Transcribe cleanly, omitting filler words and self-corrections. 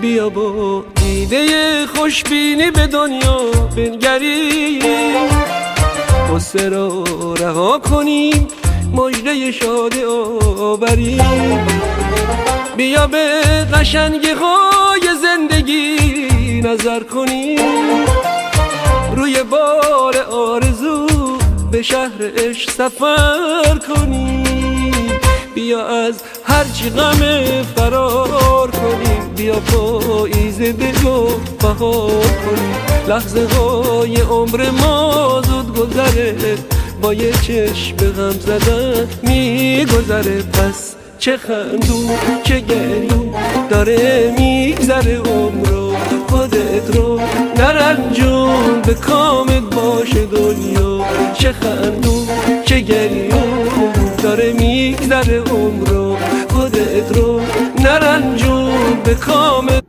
بیا با دیده خوشبینی به دنیا بنگریم، غصه را رها کنیم، مژده شاد آوریم. بیا به قشنگی های زندگی نظر کنیم، روی بار آرزو به شهر عشق سفر کنیم. بیا از هرچی غم فرار کنیم، بیا پاییزه بگو بهار کنیم. لحظه های عمر ما زود گذره، با یه چشم غم زدن میگذره. پس چه خندون چه گریون داره میگذره عمرو، خودت رو نرنجون به کامت باشه دنیا. چه خندون چه گریون داره میگذره عمرو، خودت رو نرنجون به کامت